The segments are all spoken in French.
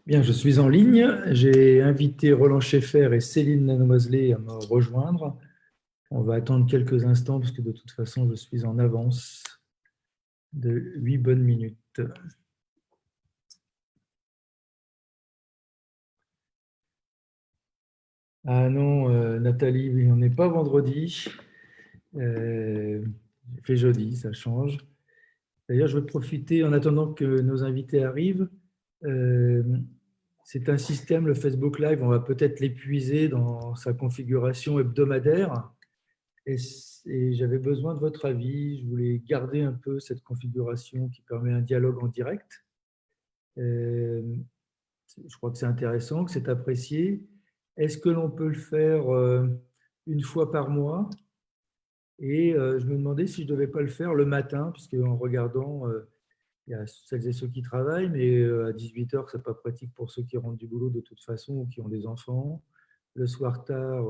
Bien, je suis en ligne. J'ai invité Roland Schaeffer et Céline Nanoiselet à me rejoindre. On va attendre quelques instants parce que de toute façon, je suis en avance de 8 bonnes minutes. Ah non, Nathalie, oui, on n'est pas vendredi. Il fait jeudi, ça change. D'ailleurs, je vais profiter, en attendant que nos invités arrivent, euh, c'est un système, le Facebook Live, on va peut-être l'épuiser dans sa configuration hebdomadaire. Et j'avais besoin de votre avis. Je voulais garder un peu cette configuration qui permet un dialogue en direct. Je crois que c'est intéressant, que c'est apprécié. Est-ce que l'on peut le faire une fois par mois? Et je me demandais si je ne devais pas le faire le matin, puisque en regardant, il y a celles et ceux qui travaillent, mais à 18 heures, ce n'est pas pratique pour ceux qui rentrent du boulot de toute façon ou qui ont des enfants. Le soir tard,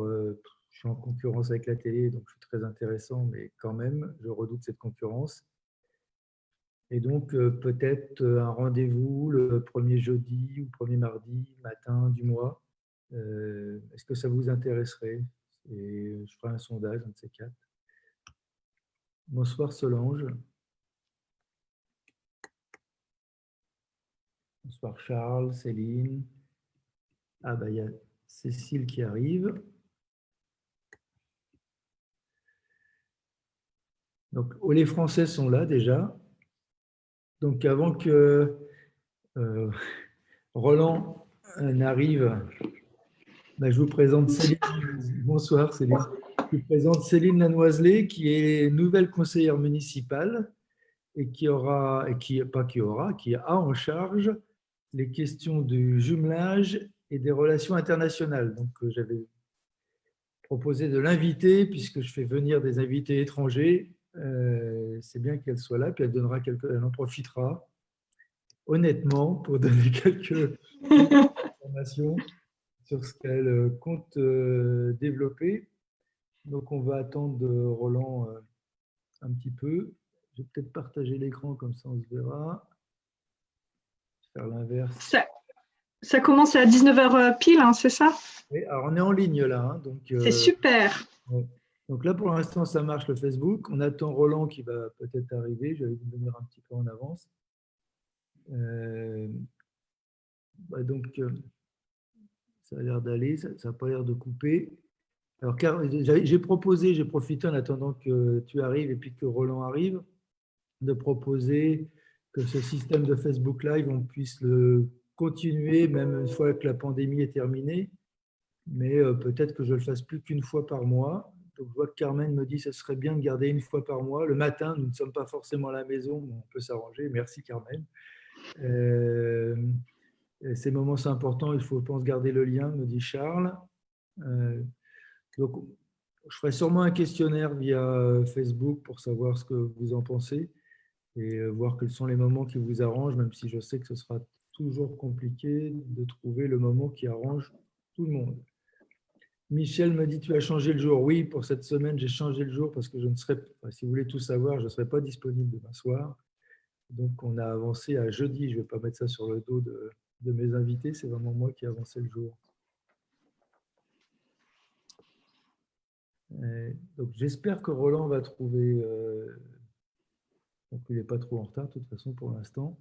je suis en concurrence avec la télé, donc je suis très intéressant, mais quand même, je redoute cette concurrence. Et donc, peut-être un rendez-vous le premier jeudi ou premier mardi matin du mois. Est-ce que ça vous intéresserait? Et je ferai un sondage, un de ces quatre. Bonsoir Solange. Bonsoir Charles, Céline. Ah bah il y a Cécile qui arrive. Donc les Français sont là déjà. Donc avant que euh, Roland n'arrive, bah, je vous présente Céline. Bonsoir Céline. Je vous présente Céline Lanoiselet, qui est nouvelle conseillère municipale et qui aura, et qui, pas qui aura, qui a en charge les questions du jumelage et des relations internationales. Donc j'avais proposé de l'inviter, puisque je fais venir des invités étrangers. C'est bien qu'elle soit là, puis elle en profitera honnêtement pour donner quelques informations sur ce qu'elle compte développer. Donc on va attendre Roland un petit peu. Je vais peut-être partager l'écran, comme ça on se verra. Faire l'inverse. Ça commence à 19h pile, hein, c'est ça? Oui, alors on est en ligne là, hein, C'est super. ouais. Donc là pour l'instant ça marche le Facebook. On attend Roland qui va peut-être arriver. Je vais venir un petit peu en avance. Donc ça a l'air d'aller, ça n'a pas l'air de couper. Alors j'ai proposé, j'ai profité en attendant que tu arrives et puis que Roland arrive, de proposer que ce système de Facebook Live, on puisse le continuer même une fois que la pandémie est terminée, mais peut-être que je ne le fasse plus qu'une fois par mois. Donc, je vois que Carmen me dit que ce serait bien de garder une fois par mois. Le matin, nous ne sommes pas forcément à la maison, mais on peut s'arranger. Merci Carmen. Ces moments sont importants, il faut, je pense, garder le lien, me dit Charles. Donc, je ferai sûrement un questionnaire via Facebook pour savoir ce que vous en pensez et voir quels sont les moments qui vous arrangent, même si je sais que ce sera toujours compliqué de trouver le moment qui arrange tout le monde. Michel me dit, tu as changé le jour. Oui, pour cette semaine, j'ai changé le jour parce que je ne serai pas, si vous voulez tout savoir, je ne serai pas disponible demain soir. Donc, on a avancé à jeudi. Je ne vais pas mettre ça sur le dos de mes invités. C'est vraiment moi qui ai avancé le jour. Donc, j'espère que Roland va trouver. Donc, il n'est pas trop en retard, de toute façon, pour l'instant.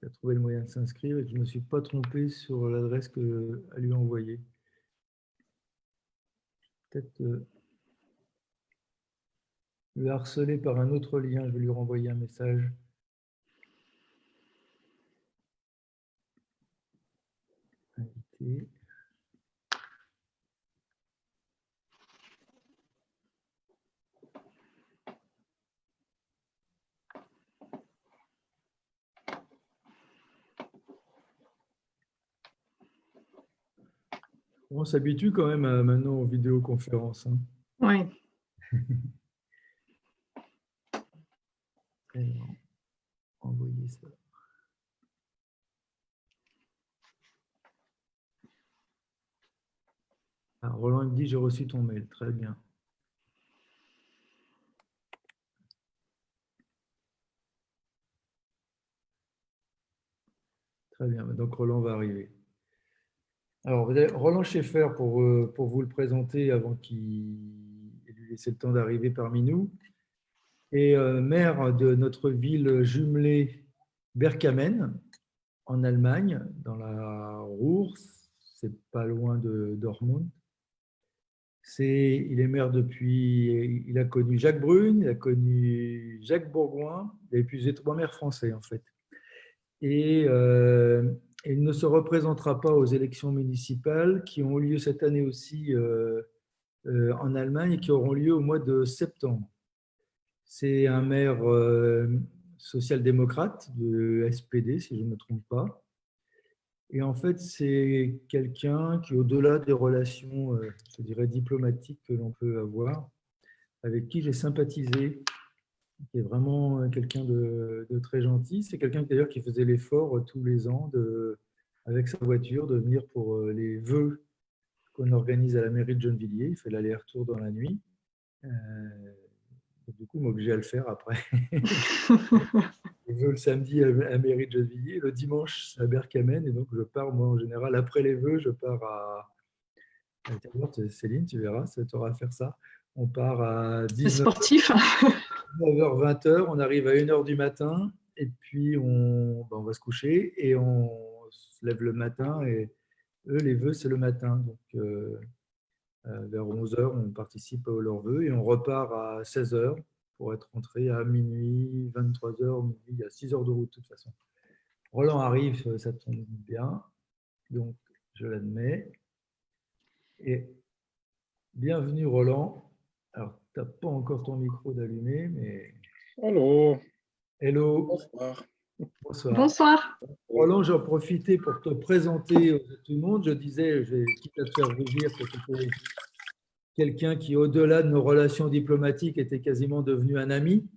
Il a trouvé le moyen de s'inscrire et que je ne me suis pas trompé sur l'adresse qu'elle lui a envoyée. Peut-être le harceler par un autre lien. Je vais lui renvoyer un message. Invité. On s'habitue quand même maintenant aux vidéoconférences, hein. Oui. Alors, envoyer ça. Ah, Roland il me dit, j'ai reçu ton mail. Très bien. Très bien. Donc, Roland va arriver. Alors, vous avez Roland Schaeffer, pour vous le présenter avant qu'il ait lui laisser le temps d'arriver parmi nous, est maire de notre ville jumelée Berkamen, en Allemagne, dans la Ruhr. C'est pas loin de Dortmund. Il est maire depuis. Il a connu Jacques Brune, il a connu Jacques Bourgoin, il a épuisé 3 maires français, en fait. Et il ne se représentera pas aux élections municipales qui ont lieu cette année aussi en Allemagne et qui auront lieu au mois de septembre. C'est un maire social-démocrate de SPD, si je ne me trompe pas. Et en fait, c'est quelqu'un qui, au-delà des relations, je dirais, diplomatiques que l'on peut avoir, avec qui j'ai sympathisé, qui est vraiment quelqu'un de très gentil. C'est quelqu'un d'ailleurs qui faisait l'effort tous les ans, avec sa voiture, de venir pour les vœux qu'on organise à la mairie de Gennevilliers. Il fait l'aller-retour dans la nuit. Du coup, m'obliger à le faire après. Les vœux le samedi à la mairie de Gennevilliers, le dimanche à Berkamen. Et donc, je pars, moi, en général, après les vœux, je pars à Céline, tu verras, ça t'aura à faire ça. On part à C'est 19h, sportif. 20h, on arrive à 1h du matin, et puis on va se coucher, et on se lève le matin, et eux, les vœux, c'est le matin. Donc, vers 11h, on participe à leurs vœux, et on repart à 16h pour être rentré à minuit, 23h, minuit, il y a 6 heures de route de toute façon. Roland arrive, ça tombe bien, donc je l'admets. Et bienvenue Roland. Alors, tu n'as pas encore ton micro d'allumé, mais... Allô, Hello, bonsoir. bonsoir. Bonsoir. Roland, j'en profitais pour te présenter à tout le monde. Je disais, quitte à te faire rougir, que tu étais quelqu'un qui, au-delà de nos relations diplomatiques, était quasiment devenu un ami.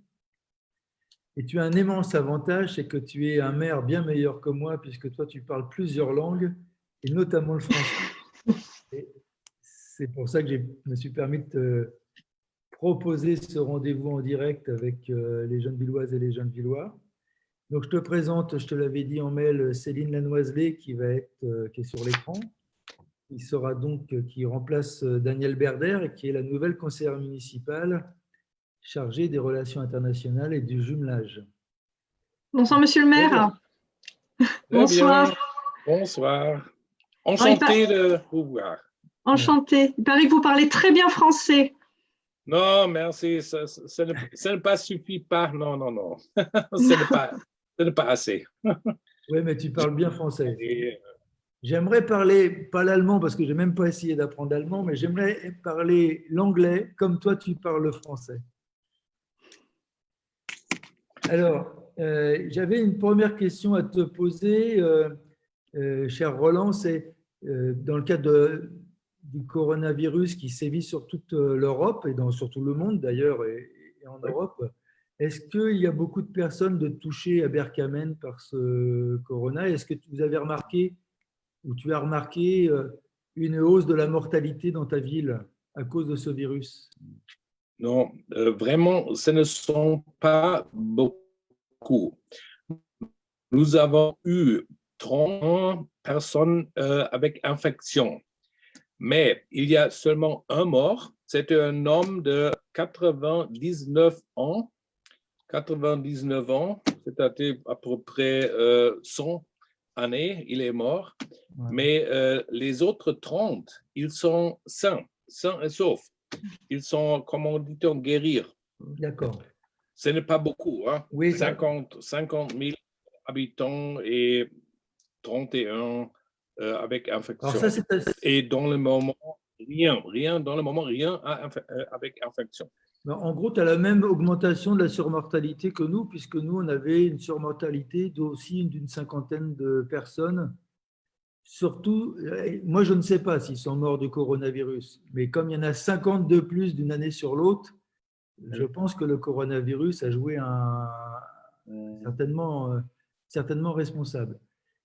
Et tu as un immense avantage, c'est que tu es un maire bien meilleur que moi, puisque toi, tu parles plusieurs langues, et notamment le français. Et c'est pour ça que je me suis permis de te proposer ce rendez-vous en direct avec les Gennevilloises et les Gennevillois. Donc, je te présente, je te l'avais dit en mail, Céline Lanoiselet qui est sur l'écran, qui remplace Daniel Berder et qui est la nouvelle conseillère municipale chargée des relations internationales et du jumelage. Bonsoir, monsieur le maire. Très Bonsoir. bien. Bonsoir. Enchanté de vous voir. Enchanté. Il paraît que vous parlez très bien français. Non, merci. Ça ne suffit pas. Non, non, non. Ce n'est pas assez. Oui, mais tu parles bien français. Et, J'aimerais parler, pas l'allemand, parce que je n'ai même pas essayé d'apprendre l'allemand, mais j'aimerais parler l'anglais comme toi tu parles le français. Alors, j'avais une première question à te poser, cher Roland, c'est dans le cadre du coronavirus qui sévit sur toute l'Europe et sur tout le monde d'ailleurs et en Europe, est-ce qu'il y a beaucoup de personnes touchées à Berkamen par ce corona? Est-ce que vous avez remarqué ou tu as remarqué une hausse de la mortalité dans ta ville à cause de ce virus? non, vraiment, ce ne sont pas beaucoup. Nous avons eu 30 personnes avec infection, mais il y a seulement un mort. C'était un homme de 99 ans. 99 ans, c'est-à-dire à peu près 100 années, il est mort. Ouais. Mais les autres 30, ils sont sains et saufs. Ils sont, comme on dit, guérir. D'accord. Ce n'est pas beaucoup, hein? Oui, 50 000 habitants et 31 avec infection. Alors ça, et dans le moment, rien avec infection. En gros, tu as la même augmentation de la surmortalité que nous, puisque nous, on avait une surmortalité aussi d'une 50aine de personnes surtout, moi je ne sais pas s'ils sont morts du coronavirus, mais comme il y en a 50 de plus d'une année sur l'autre, je pense que le coronavirus a joué certainement, certainement responsable.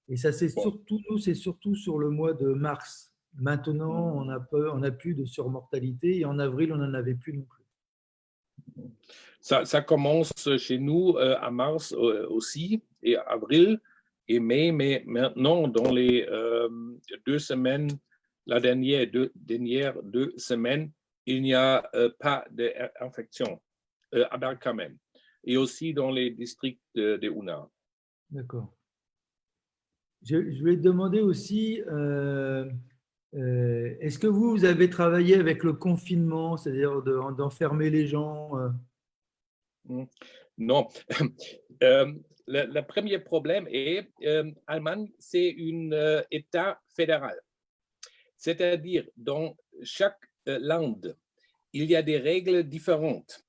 Et ça, c'est Bon. surtout, nous, c'est surtout sur le mois de mars. Maintenant, on a plus de surmortalité et en avril, on n'en avait plus non plus. Ça commence chez nous à mars aussi, et avril et mai, mais maintenant, dans les 2 semaines, la dernière 2 semaines, il n'y a pas d'infection à Bergkamen et aussi dans les districts de Una. D'accord. Je voulais te demander aussi, est-ce que vous avez travaillé avec le confinement, c'est-à-dire d'enfermer les gens Non. Le premier problème est Allemagne, c'est un État fédéral. C'est-à-dire, dans chaque land, il y a des règles différentes.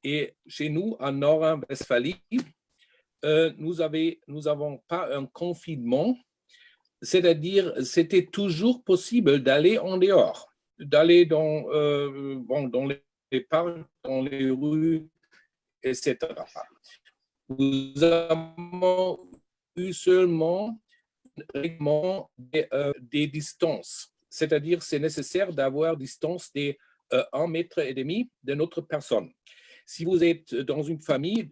Et chez nous, en Nord-Westphalie, nous n'avons pas un confinement, c'est-à-dire c'était toujours possible d'aller en dehors, d'aller dans les parcs, dans les rues, etc. Nous avons eu seulement des distances, c'est-à-dire c'est nécessaire d'avoir distance des 1,5 mètre de notre personne. Si vous êtes dans une famille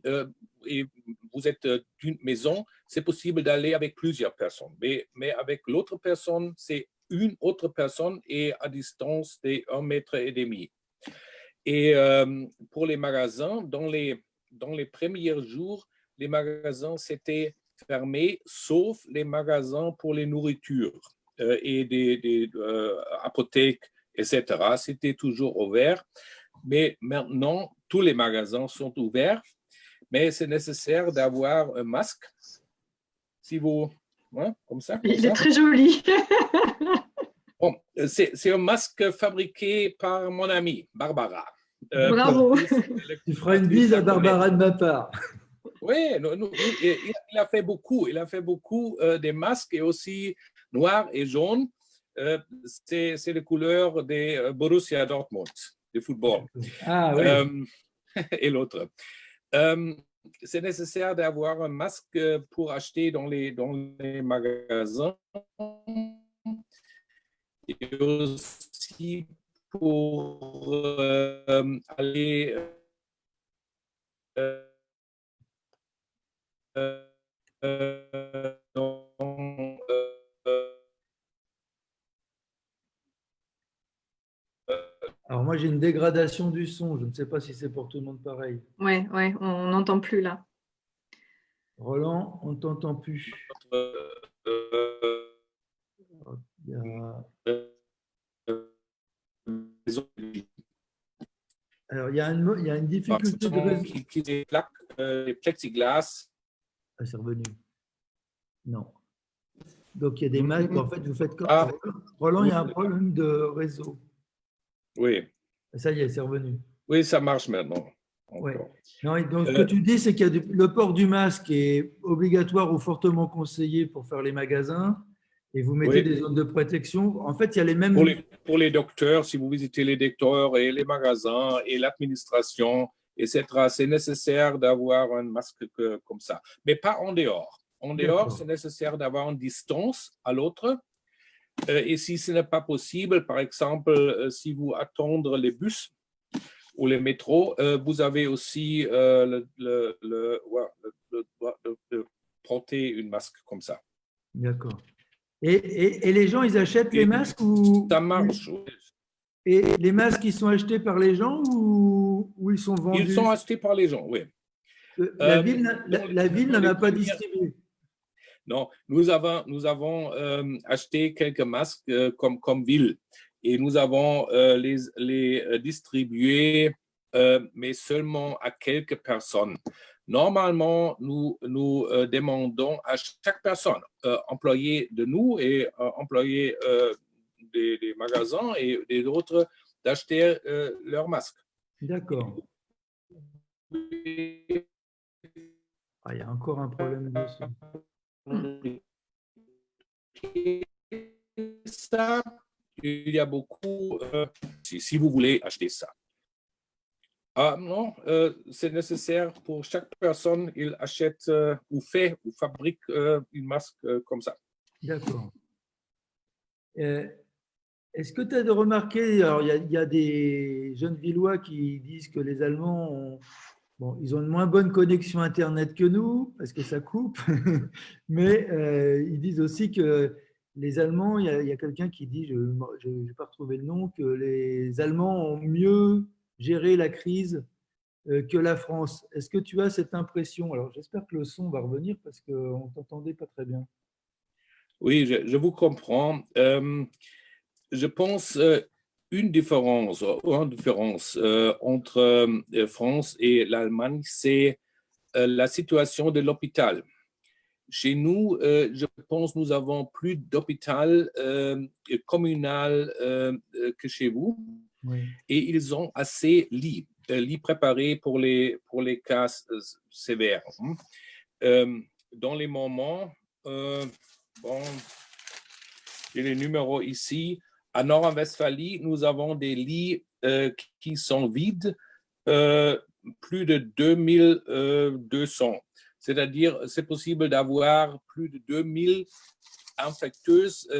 et vous êtes d'une maison, c'est possible d'aller avec plusieurs personnes. Mais avec l'autre personne, c'est une autre personne et à distance des 1,5 mètre. Et pour les magasins, dans les premiers jours, les magasins s'étaient fermés, sauf les magasins pour les nourritures et des apothèques, etc. C'était toujours ouvert. Mais maintenant, tous les magasins sont ouverts, mais c'est nécessaire d'avoir un masque. Si vous... Hein, comme ça, comme Il ça. est très joli. Bon, c'est un masque fabriqué par mon amie, Barbara. Bravo. Tu feras une bise à Barbara de ma part. Oui, il a fait beaucoup. Il a fait beaucoup des masques et aussi noirs et jaunes. C'est les couleurs des Borussia Dortmund, du football. Ah oui. Et l'autre. C'est nécessaire d'avoir un masque pour acheter dans les magasins et aussi pour aller dans Alors moi, j'ai une dégradation du son. Je ne sais pas si c'est pour tout le monde pareil. Ouais, on n'entend plus là. Roland, on ne t'entend plus. Il y a... Alors, il y a une difficulté de réseau. Des plaques, des plexiglas. Ah, c'est revenu. Non. Donc, il y a des masques. En fait, vous faites comme... Ah. Roland, il y a un problème de réseau. Oui. Ça y est, c'est revenu. Oui, ça marche maintenant. Ouais. Non, donc, ce que tu dis, c'est qu'il y a le port du masque est obligatoire ou fortement conseillé pour faire les magasins. Et vous mettez des zones de protection. En fait, il y a les mêmes… Pour les docteurs, si vous visitez les docteurs et les magasins et l'administration, etc., c'est nécessaire d'avoir un masque comme ça. Mais pas en dehors. En dehors, c'est nécessaire d'avoir une distance à l'autre. Et si ce n'est pas possible, par exemple, si vous attendez les bus ou les métros, vous avez aussi le droit de porter une masque comme ça. D'accord. Et les gens, ils achètent les masques ou… Ça marche. Et les masques, ils sont achetés par les gens ou ils sont vendus? Ils sont achetés par les gens, oui. La ville n'en a pas distribué. Non, nous avons acheté quelques masques comme ville et nous avons les distribués, mais seulement à quelques personnes. Normalement, nous demandons à chaque personne, employé de nous et employé des magasins et des autres, d'acheter leurs masques. D'accord. Ah, il y a encore un problème de son. ça. Il y a beaucoup, si vous voulez acheter ça. Ah non, c'est nécessaire pour chaque personne, il achète ou fait ou fabrique une masque comme ça. D'accord. Est-ce que tu as remarqué, alors il y a des jeunes Villois qui disent que les Allemands bon, ils ont une moins bonne connexion Internet que nous, parce que ça coupe, mais ils disent aussi que les Allemands, il y a quelqu'un qui dit, je n'ai pas retrouvé le nom, que les Allemands ont mieux géré la crise que la France. Est-ce que tu as cette impression? Alors j'espère que le son va revenir parce qu'on ne t'entendait pas très bien. Oui, je vous comprends. Je pense une différence entre France et l'Allemagne, c'est la situation de l'hôpital. Chez nous, je pense nous avons plus d'hôpital communal que chez vous. Oui. Et ils ont assez lits préparés pour les cas sévères. Dans les moments, bon, j'ai les numéros ici. À Nord-Rhin-Westphalie, nous avons des lits qui sont vides, plus de 2200. C'est-à-dire, c'est possible d'avoir plus de 2000 infecteuses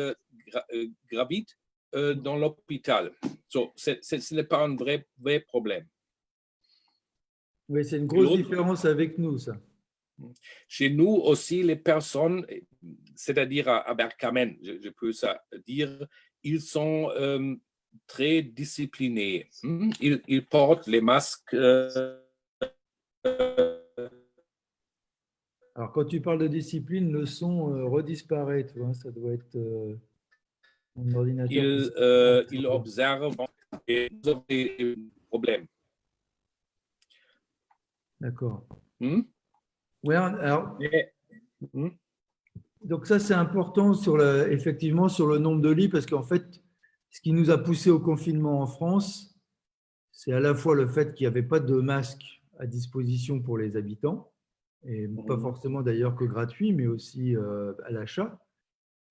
gravides dans l'hôpital. Ce n'est pas un vrai problème. Oui, c'est une grosse différence avec nous, ça. Chez nous aussi, les personnes, c'est-à-dire à Bergkamen, je peux ça dire, ils sont très disciplinés. Ils portent les masques. Alors, quand tu parles de discipline, le son redisparaît, tu vois, ça doit être mon ordinateur. Ils observent et ils ont des problèmes. D'accord. Ouais, alors, donc ça, c'est important effectivement sur le nombre de lits, parce qu'en fait, ce qui nous a poussé au confinement en France, c'est à la fois le fait qu'il n'y avait pas de masques à disposition pour les habitants, et pas forcément d'ailleurs que gratuit, mais aussi à l'achat.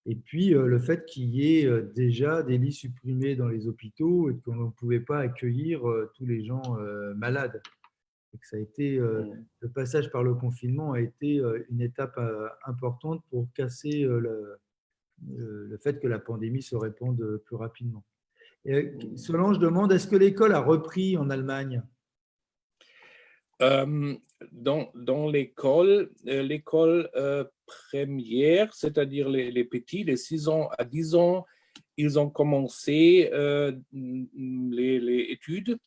Et puis le fait qu'il y ait déjà des lits supprimés dans les hôpitaux et qu'on ne pouvait pas accueillir tous les gens malades. Et que ça a été, le passage par le confinement a été une étape importante pour casser le fait que la pandémie se répande plus rapidement. Et Solange demande, est-ce que l'école a repris en Allemagne? Dans l'école première, c'est-à-dire les petits, de 6 ans à 10 ans, ils ont commencé les études,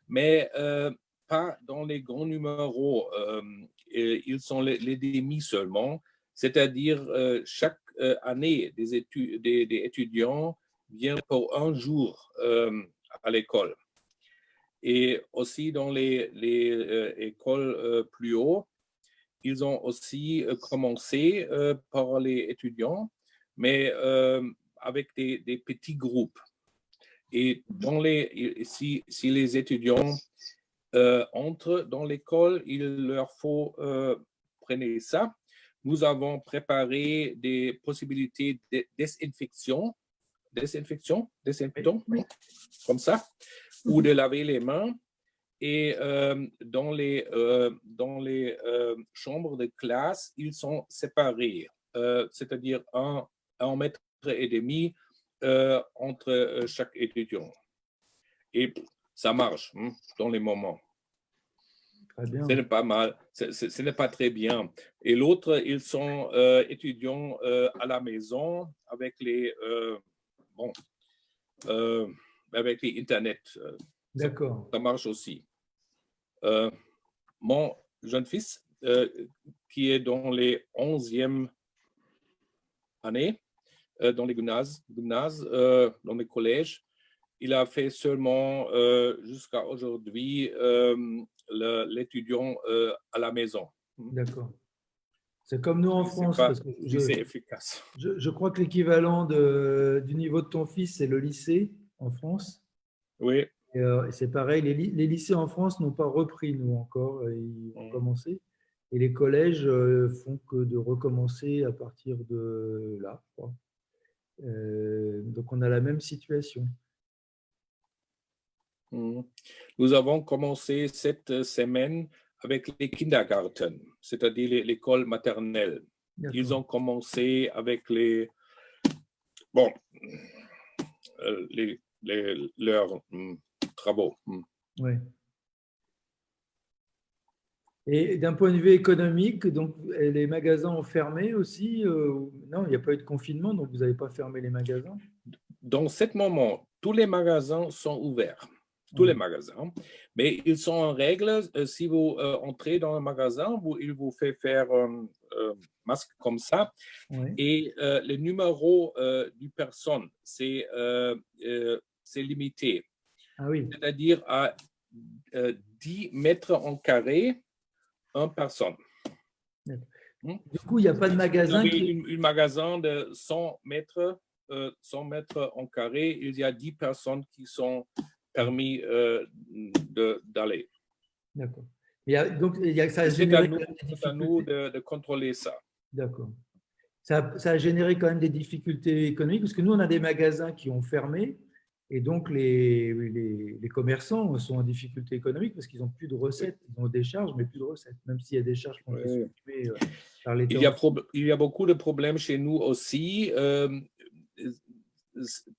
mais pas dans les grands numéros. Ils sont les demi seulement, c'est-à-dire chaque année, des étudiants viennent pour un jour à l'école. Et aussi dans les écoles plus haut, ils ont aussi commencé par les étudiants, mais avec des petits groupes. Et si les étudiants entrent dans l'école, il leur faut prendre ça. Nous avons préparé des possibilités de désinfection, comme ça, ou de laver les mains. Et dans les chambres de classe, ils sont séparés, c'est-à-dire 1,5 mètre entre chaque étudiant. Et ça marche dans les moments. Très bien. Ce n'est pas mal, ce n'est pas très bien. Et l'autre, ils sont étudiants à la maison avec les avec les Internet. D'accord. Ça marche aussi. Mon jeune fils, qui est dans les 11e années, dans les gymnases, dans les collèges, il a fait seulement jusqu'à aujourd'hui l'étudiant à la maison. D'accord. C'est comme nous en France. Parce que c'est efficace. Je crois que l'équivalent du niveau de ton fils, c'est le lycée en France. Oui. Et c'est pareil, les lycées en France n'ont pas repris, nous encore, ils ont commencé. Et les collèges font que de recommencer à partir de là, je crois. Donc, on a la même situation. Nous avons commencé cette semaine avec les kindergarten, c'est-à-dire l'école maternelle. Ils ont commencé avec leurs travaux. Oui. Et d'un point de vue économique, donc les magasins ont fermé aussi. Non, il n'y a pas eu de confinement, donc vous n'avez pas fermé les magasins. Dans ce moment, tous les magasins sont ouverts. Tous les magasins. Mais ils sont en règle. Si vous entrez dans un magasin, il vous fait faire un masque comme ça. Oui. Et le numéro du personne, c'est limité. Ah oui. C'est-à-dire à 10 mètres en carré, une personne. Du coup, il n'y a pas de magasin Un magasin de 100 mètres en carré, il y a 10 personnes qui sont permis d'aller. D'accord. Donc, ça a C'est généré à nous de contrôler ça. D'accord. Ça a généré quand même des difficultés économiques, parce que nous, on a des magasins qui ont fermé, et donc les commerçants sont en difficulté économique parce qu'ils n'ont plus de recettes. Ils ont des charges, mais plus de recettes, même s'il y a des charges qui ont été supprimées par l'État. Il y a beaucoup de problèmes chez nous aussi.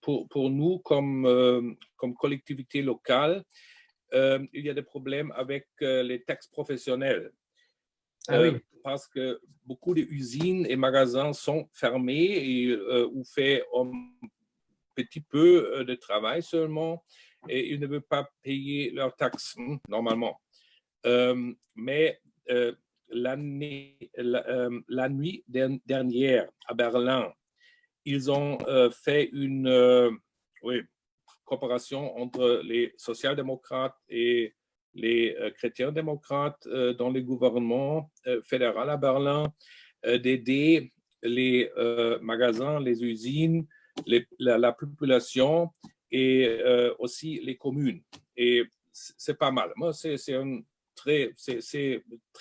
Pour nous, comme collectivité locale, il y a des problèmes avec les taxes professionnelles. Parce que beaucoup d'usines et magasins sont fermés et ou fait un petit peu de travail seulement et ils ne veulent pas payer leurs taxes normalement. Mais la nuit dernière à Berlin, ils ont fait une coopération entre les social-démocrates et les chrétiens-démocrates dans le gouvernement fédéral à Berlin, d'aider les magasins, les usines, la population et aussi les communes. Et c'est pas mal. Moi, c'est très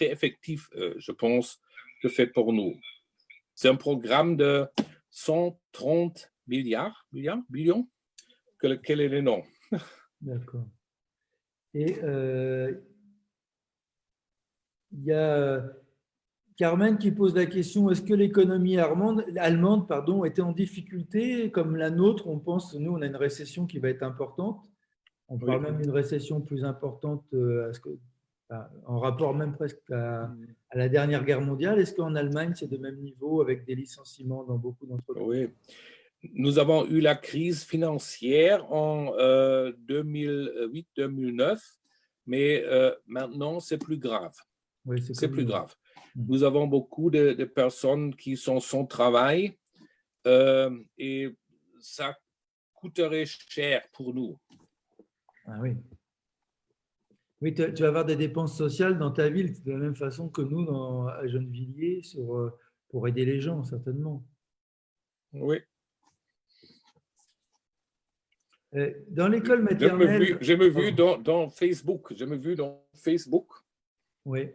effectif, je pense, que fait pour nous. C'est un programme de 130 billions. Quel est le nom? D'accord. Et il y a Carmen qui pose la question, est-ce que l'économie allemande était en difficulté comme la nôtre? On pense, nous, on a une récession qui va être importante. On parle même d'une récession plus importante en rapport même presque à la dernière guerre mondiale. Est-ce qu'en Allemagne, c'est de même niveau avec des licenciements dans beaucoup d'entreprises? Oui. Nous avons eu la crise financière en 2008-2009, mais maintenant, c'est plus grave. Oui, c'est plus grave. Nous avons beaucoup de personnes qui sont sans travail et ça coûterait cher pour nous. Ah oui. Oui, tu vas avoir des dépenses sociales dans ta ville de la même façon que nous à Gennevilliers pour aider les gens, certainement. Oui. Dans l'école maternelle… Je me vu dans Facebook. Je me vu dans Facebook. Oui.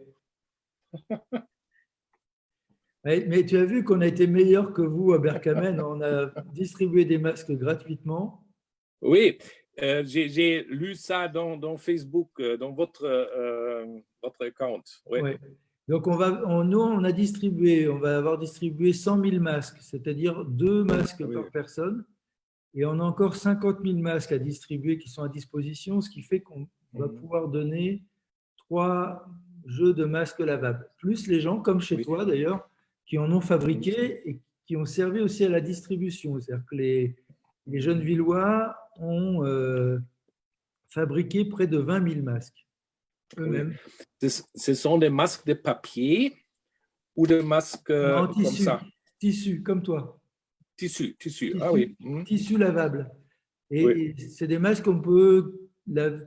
Mais tu as vu qu'on a été meilleur que vous à Berkamen. On a distribué des masques gratuitement. Oui, j'ai lu ça dans Facebook, dans votre compte. Oui. Ouais. Donc, on va avoir distribué 100 000 masques, c'est-à-dire 2 masques par personne. Et on a encore 50 000 masques à distribuer qui sont à disposition, ce qui fait qu'on va pouvoir donner 3 jeux de masques lavables. Plus les gens, comme chez toi d'ailleurs, qui en ont fabriqué et qui ont servi aussi à la distribution. C'est-à-dire que les Gennevillois ont fabriqué près de 20 000 masques eux-mêmes. Ce sont des masques de papier ou des masques comme ça? Tissu, comme toi. Tissu. Ah oui. Tissu lavable. Et c'est des masques qu'on peut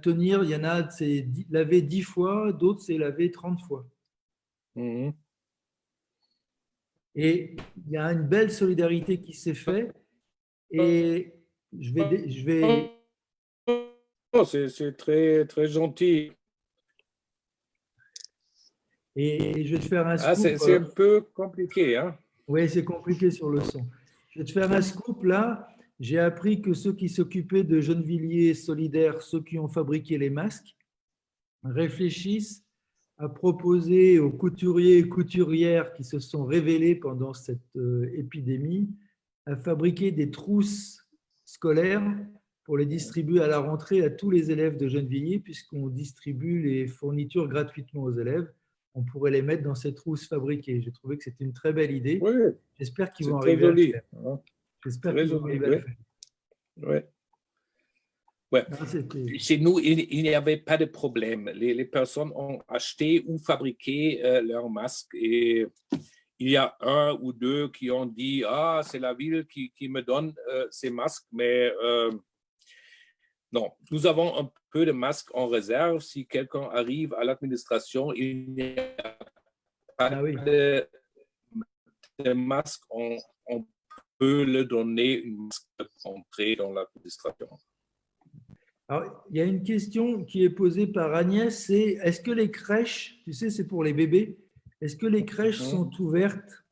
tenir. Il y en a, c'est lavé 10 fois, d'autres, c'est lavé 30 fois. Et il y a une belle solidarité qui s'est faite. Et je vais… Oh, c'est très, très gentil. Et je vais te faire un scoop. C'est un peu compliqué. Hein? Oui, c'est compliqué sur le son. Je vais te faire un scoop là. J'ai appris que ceux qui s'occupaient de Gennevilliers Solidaire, ceux qui ont fabriqué les masques, réfléchissent à proposer aux couturiers et couturières qui se sont révélés pendant cette épidémie à fabriquer des trousses scolaires pour les distribuer à la rentrée à tous les élèves de Gennevilliers, puisqu'on distribue les fournitures gratuitement aux élèves. On pourrait les mettre dans ces trousses fabriquées. J'ai trouvé que c'était une très belle idée. Oui, J'espère qu'ils c'est vont très arriver à le joli. faire. Hein. J'espère Très qu'ils vont joli, arriver à le oui. faire. Ouais. Ouais. Non, c'était- Chez nous, il n'y avait pas de problème. Les personnes ont acheté ou fabriqué leurs masques et il y a un ou deux qui ont dit ah, c'est la ville qui me donne ces masques, mais non, nous avons un peu de masques en réserve. Si quelqu'un arrive à l'administration, il n'y a pas Ah oui. de masque, on peut le donner une masque pour entrer dans l'administration. Alors, il y a une question qui est posée par Agnès, c'est est-ce que les crèches, tu sais, c'est pour les bébés, est-ce que les crèches sont ouvertes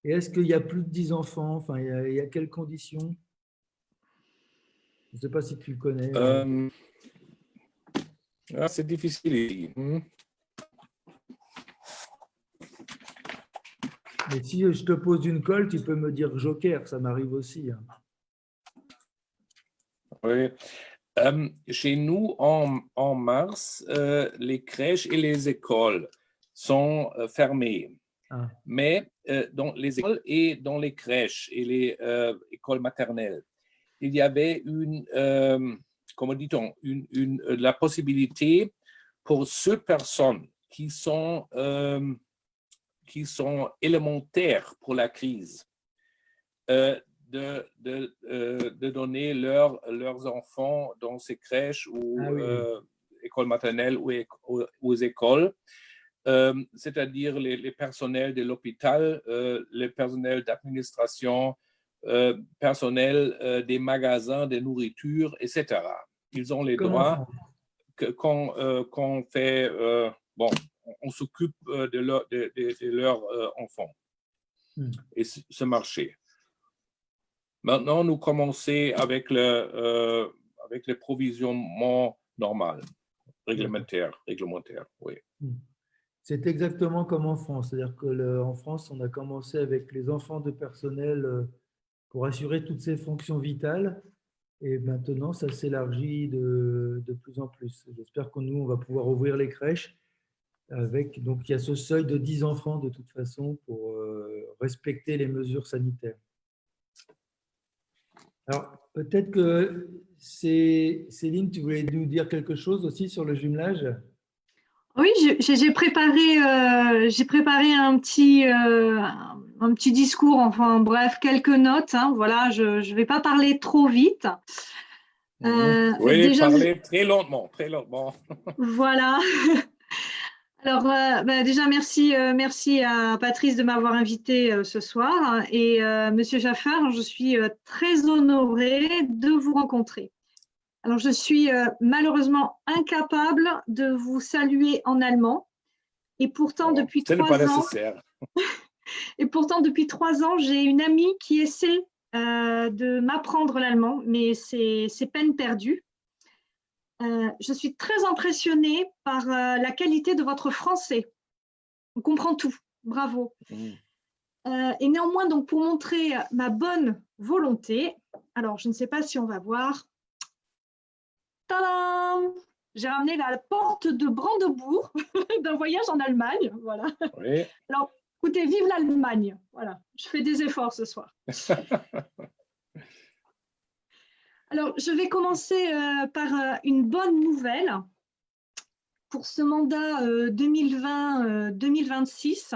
et est-ce qu'il y a plus de 10 enfants? Enfin, il y a quelles conditions? Je ne sais pas si tu le connais. C'est difficile. Mais si je te pose une colle, tu peux me dire joker, ça m'arrive aussi. Hein. Oui. Chez nous, en mars, les crèches et les écoles sont fermées. Ah. Mais dans les écoles et dans les crèches et les écoles maternelles, il y avait comment dit-on, la possibilité pour ces personnes qui sont élémentaires pour la crise de donner leurs enfants dans ces crèches ou écoles maternelles ou aux écoles, c'est-à-dire les personnels de l'hôpital, les personnels d'administration, personnel des magasins de nourriture, etc. Ils ont les droits qu'on fait, on s'occupe de leurs enfants et ce marché. Maintenant, nous commençons avec le provisionnement normal, réglementaire, oui. C'est exactement comme en France. C'est-à-dire qu'en France, on a commencé avec les enfants de personnel pour assurer toutes ces fonctions vitales. Et maintenant, ça s'élargit de plus en plus. J'espère que nous, on va pouvoir ouvrir les crèches avec. Donc, il y a ce seuil de 10 enfants de toute façon pour respecter les mesures sanitaires. Alors, peut-être que Céline, tu voulais nous dire quelque chose aussi sur le jumelage? Oui, j'ai préparé un petit discours, enfin bref, quelques notes. Hein, voilà, je ne vais pas parler trop vite. Oui, déjà, parler très lentement, très lentement. Voilà. Alors, déjà, merci à Patrice de m'avoir invité ce soir. Et Monsieur Jaffar, je suis très honorée de vous rencontrer. Alors, je suis malheureusement incapable de vous saluer en allemand. Et pourtant, depuis 3 ans, et pourtant, depuis 3 ans, j'ai une amie qui essaie de m'apprendre l'allemand, mais c'est peine perdue. Je suis très impressionnée par la qualité de votre français. On comprend tout. Bravo. Et néanmoins, donc, pour montrer ma bonne volonté, alors je ne sais pas si on va voir. Tadam! J'ai ramené la porte de Brandebourg d'un voyage en Allemagne. Voilà. Oui. Alors, écoutez, vive l'Allemagne. Voilà, je fais des efforts ce soir. Alors, je vais commencer par une bonne nouvelle. Pour ce mandat 2020-2026,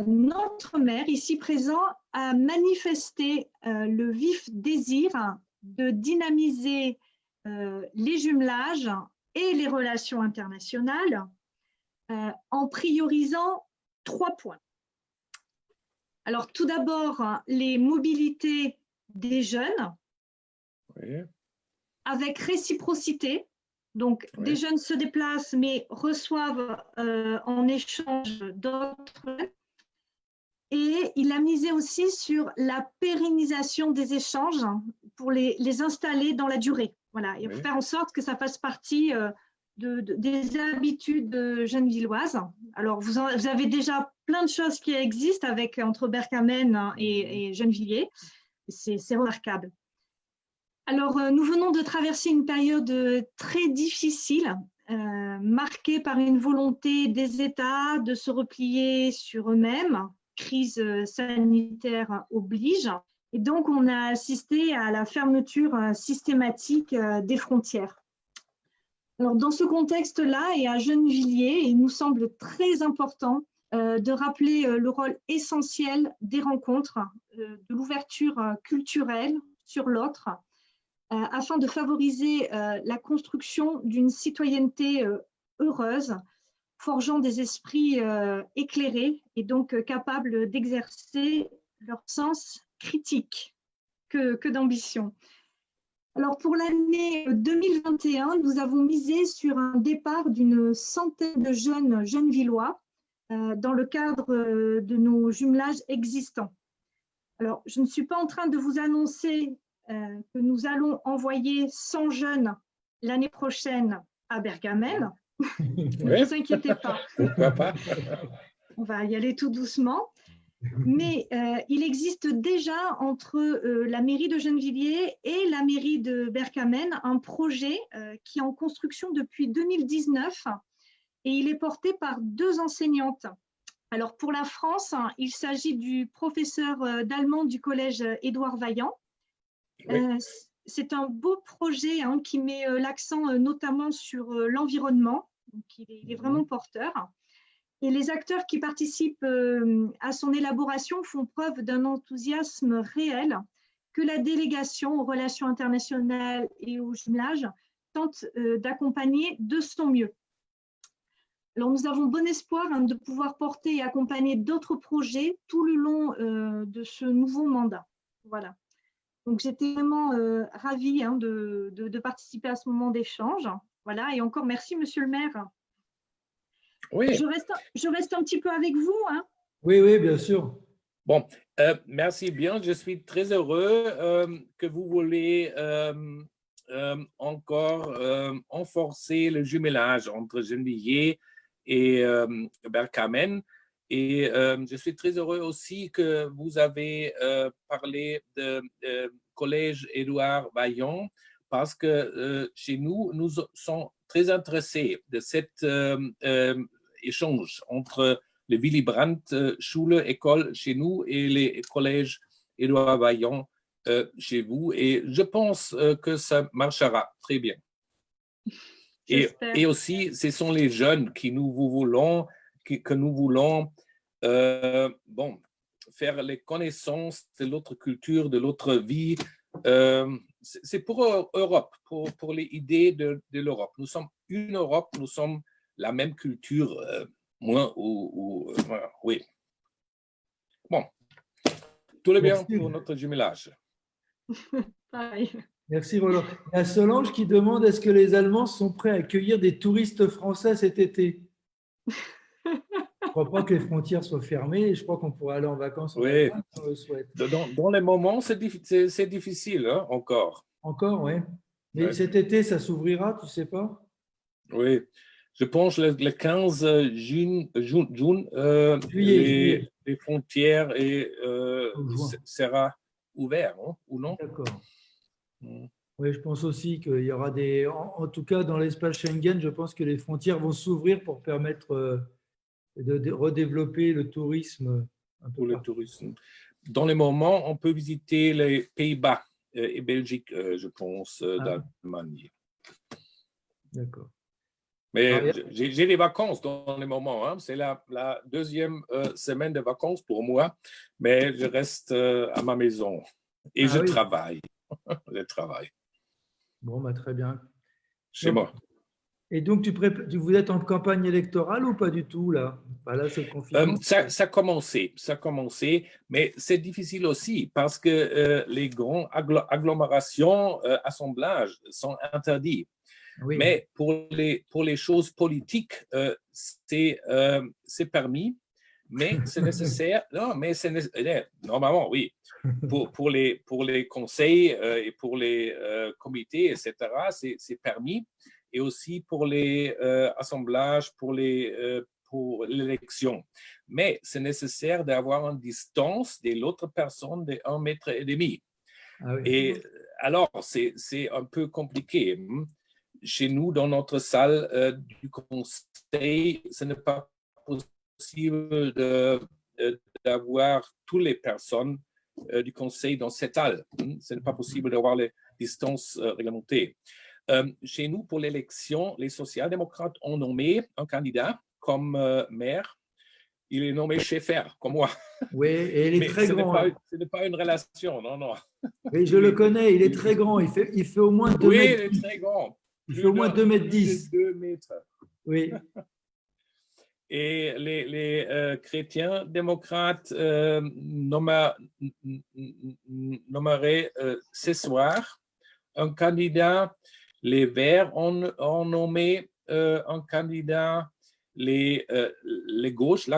notre maire, ici présent, a manifesté le vif désir de dynamiser les jumelages et les relations internationales en priorisant 3 points. Alors, tout d'abord, les mobilités des jeunes, oui, avec réciprocité. Donc, oui, des jeunes se déplacent, mais reçoivent en échange d'autres. Et il a misé aussi sur la pérennisation des échanges pour les installer dans la durée. Voilà, et faire en sorte que ça fasse partie des habitudes gennevilloises. Alors, vous avez déjà plein de choses qui existent entre Bercamen et Gennevilliers. C'est remarquable. Alors, nous venons de traverser une période très difficile, marquée par une volonté des États de se replier sur eux-mêmes. Crise sanitaire oblige. Et donc, on a assisté à la fermeture systématique des frontières. Alors, dans ce contexte-là et à Gennevilliers, il nous semble très important de rappeler le rôle essentiel des rencontres, de l'ouverture culturelle sur l'autre, afin de favoriser la construction d'une citoyenneté heureuse, forgeant des esprits éclairés et donc capables d'exercer leur sens critique que d'ambition. Alors, pour l'année 2021, nous avons misé sur un départ d'une centaine de jeunes Gennevillois dans le cadre de nos jumelages existants. Alors, je ne suis pas en train de vous annoncer que nous allons envoyer 100 jeunes l'année prochaine à Bercamen. Ne vous inquiétez pas. Pourquoi pas? On va y aller tout doucement. Mais il existe déjà entre la mairie de Gennevilliers et la mairie de Bercamen un projet qui est en construction depuis 2019 et il est porté par 2 enseignantes. Alors pour la France, il s'agit du professeur d'allemand du collège Édouard Vaillant. Oui. C'est un beau projet qui met l'accent notamment sur l'environnement, donc il est vraiment porteur. Et les acteurs qui participent à son élaboration font preuve d'un enthousiasme réel que la délégation aux relations internationales et au jumelage tente d'accompagner de son mieux. Alors, nous avons bon espoir de pouvoir porter et accompagner d'autres projets tout le long de ce nouveau mandat. Voilà. Donc, j'étais vraiment ravie de participer à ce moment d'échange. Voilà. Et encore merci, monsieur le maire. Oui. Je reste un petit peu avec vous. Oui, oui, bien sûr. Bon, merci bien. Je suis très heureux que vous voulez encore renforcer le jumelage entre Gennevilliers et Bercamen. Et je suis très heureux aussi que vous avez parlé de collège Édouard Vaillant parce que chez nous, nous sommes très intéressés de cet échange entre le Willy Brandt Schule, école chez nous et les collèges Édouard Vaillant chez vous. Et je pense que ça marchera très bien. Et aussi, ce sont les jeunes que nous voulons bon, faire les connaissances de l'autre culture, de l'autre vie. C'est pour Europe, pour les idées de l'Europe. Nous sommes une Europe, nous sommes la même culture, moins ou oui. Bon, tout le bien pour notre jumelage. Pareil. Merci Roland. Il y a Solange qui demande est-ce que les Allemands sont prêts à accueillir des touristes français cet été? Je ne crois pas que les frontières soient fermées et je crois qu'on pourrait aller en vacances en Allemagne si on le souhaite. Dans les moments, c'est difficile encore. Encore, oui. Mais cet été, ça s'ouvrira, tu ne sais pas? Oui. Je pense le 15 juin, juillet. Les frontières sera ouvert, ou non? D'accord. Oui, je pense aussi qu'il y aura des… En tout cas, dans l'espace Schengen, je pense que les frontières vont s'ouvrir pour permettre de redévelopper le tourisme. Pour le tourisme. Dans les moments, on peut visiter les Pays-Bas et Belgique, je pense, d'Allemagne. D'accord. Mais j'ai des vacances dans les moments. C'est la deuxième semaine de vacances pour moi, mais je reste à ma maison et je travaille. Je travaille. Bon, bah, très bien. Chez moi. Et donc, vous êtes en campagne électorale ou pas du tout là? Là, c'est le confinement. Ça a commencé, mais c'est difficile aussi parce que les grandes agglomérations, assemblages sont interdits. Oui. Mais pour les choses politiques, c'est permis. mais c'est nécessaire. Non, mais normalement, oui. Pour les conseils et pour les comités, etc., c'est permis. Et aussi pour les assemblages, pour l'élection. Mais c'est nécessaire d'avoir une distance de l'autre personne de 1,5 mètre. Ah oui. Et alors, c'est un peu compliqué. Chez nous, dans notre salle du conseil, ce n'est pas possible d'avoir toutes les personnes du conseil dans cette salle. Ce n'est pas possible d'avoir les distances réglementées. Chez nous, pour l'élection, les social-démocrates ont nommé un candidat comme maire. Il est nommé Schaeffer, comme moi. Oui, et il est très grand. Ce n'est pas une relation, non, non. Oui, je le connais, il est très grand. Il fait au moins 2 oui, mètres. Oui, il est très grand. Il fait au moins 2 mètres 10. 2 mètres. Oui. Et les chrétiens démocrates nommeraient ce soir un candidat. Les Verts ont nommé un candidat. La gauche,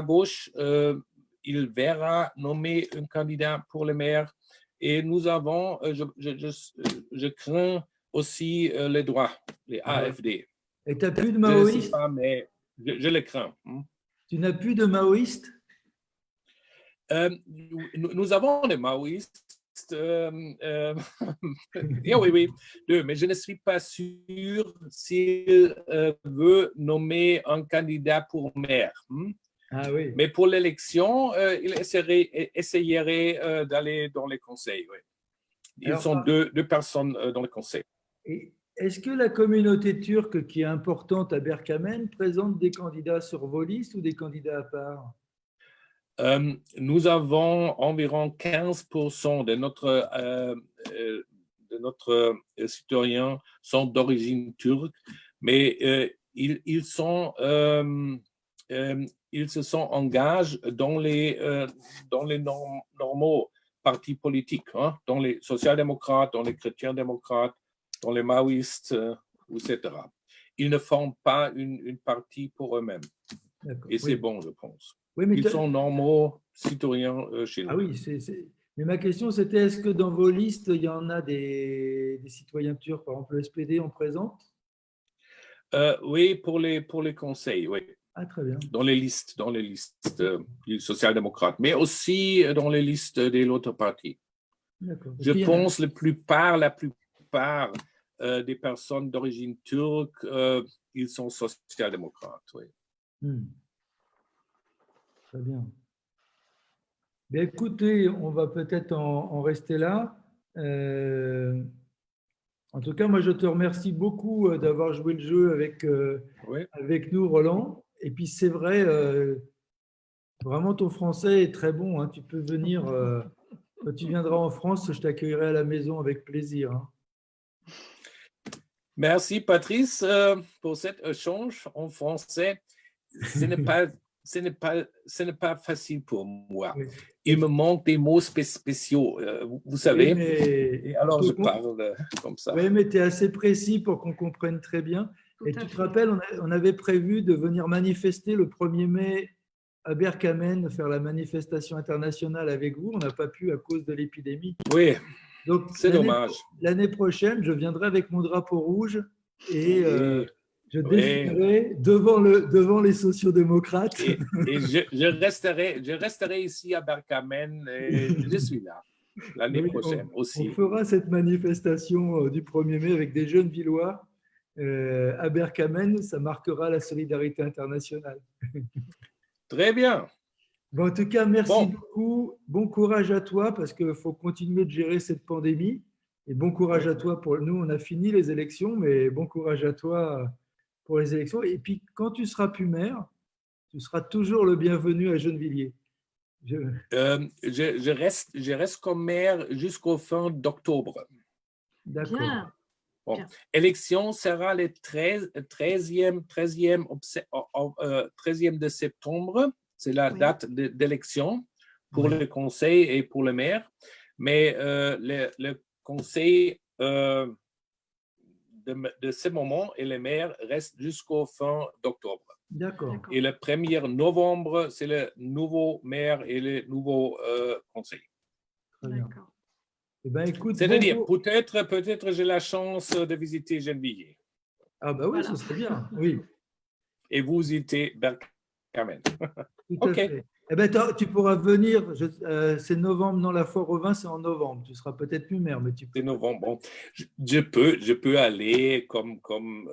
il verra nommer un candidat pour le maire. Et nous avons, je crains aussi les droits, les AFD. Et tu n'as plus de maoïstes? Je ne sais pas, mais je les crains. Tu n'as plus de maoïstes? Nous avons des maoïstes. Oui, deux, mais je ne suis pas sûr s'il veut nommer un candidat pour maire. Ah oui. Mais pour l'élection, il essayerait d'aller dans les conseils. Oui. Ils sont deux personnes dans le conseil. Est-ce que la communauté turque qui est importante à Berkamen présente des candidats sur vos listes ou des candidats à part? Nous avons environ 15% de notre citoyens sont d'origine turque, mais ils se sont engagés dans les normaux partis politiques, dans les social-démocrates, dans les chrétiens-démocrates, dans les maoïstes, etc. Ils ne forment pas une partie pour eux-mêmes. Et c'est bon, je pense. Oui, mais ils sont normaux citoyens chez nous. Ah oui, mais ma question c'était, est-ce que dans vos listes, il y en a des citoyens turcs, par exemple le SPD en présente? Oui, pour les conseils, oui. Ah, très bien. Dans les listes du social-démocrate, mais aussi dans les listes de l'autre parti. Je pense la plupart des personnes d'origine turque, ils sont social-démocrates, oui. Très bien. Bien, écoutez, on va peut-être en rester là. En tout cas, moi, je te remercie beaucoup d'avoir joué le jeu avec nous, Roland. Et puis, c'est vrai, vraiment, ton français est très bon. Tu peux venir, quand tu viendras en France, je t'accueillerai à la maison avec plaisir. Merci, Patrice, pour cet échange en français. Ce n'est pas facile pour moi. Oui. Il me manque des mots spéciaux, vous savez. Oui, et alors, je parle comme ça. Oui, mais tu es assez précis pour qu'on comprenne très bien. Et tu te rappelles, on avait prévu de venir manifester le 1er mai à Berkamen, faire la manifestation internationale avec vous. On n'a pas pu à cause de l'épidémie. Oui, donc c'est dommage. L'année prochaine, je viendrai avec mon drapeau rouge et je défilerai devant les sociodémocrates. Et je resterai ici à Berkamen et je suis là l'année prochaine aussi. On fera cette manifestation du 1er mai avec des jeunes Villois à Berkamen. Ça marquera la solidarité internationale. Très bien. Bon, en tout cas, merci beaucoup. Bon courage à toi parce qu'il faut continuer de gérer cette pandémie. Et bon courage à toi pour nous. On a fini les élections, mais bon courage à toi pour les élections. Et puis, quand tu seras plus maire, tu seras toujours le bienvenu à Gennevilliers. Je reste comme maire jusqu'au fin d'octobre. D'accord. Bon. Élection sera le 13e de septembre. C'est la date d'élection pour le conseil et pour le maire. Mais le conseil de ce moment et les maires restent jusqu'au fin d'octobre. D'accord. D'accord. Et le 1er novembre, c'est le nouveau maire et le nouveau conseil. Très bien. D'accord. Eh ben, écoute, C'est-à-dire, bon, peut-être j'ai la chance de visiter Gennevilliers ah bah oui, Voilà. ce serait bien. Oui, et vous visiter Bergkamen. tout Ok. à fait. Eh ben, tu pourras venir. C'est novembre, non, la foire au vin, c'est en novembre. Tu seras peut-être plus maire, mais tu peux. C'est novembre. Bon, je peux aller comme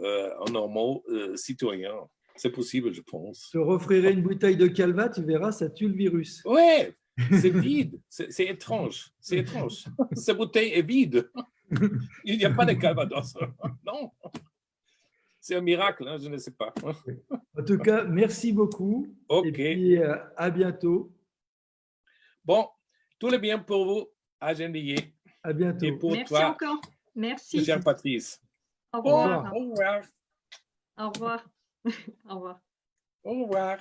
un normal citoyen. C'est possible, je pense. Je te referai une bouteille de Calva, tu verras, ça tue le virus. Ouais, c'est vide. C'est étrange. C'est étrange. Cette bouteille est vide. Il n'y a pas de calvados. Non. C'est un miracle, hein, je ne sais pas. En tout cas, merci beaucoup. Ok. Et puis, à bientôt. Bon, tout le bien pour vous à Gennevilliers À bientôt. et pour Merci toi, encore. Merci. chère Patrice. Au Au revoir. Au revoir. Au revoir. Au revoir. Au revoir.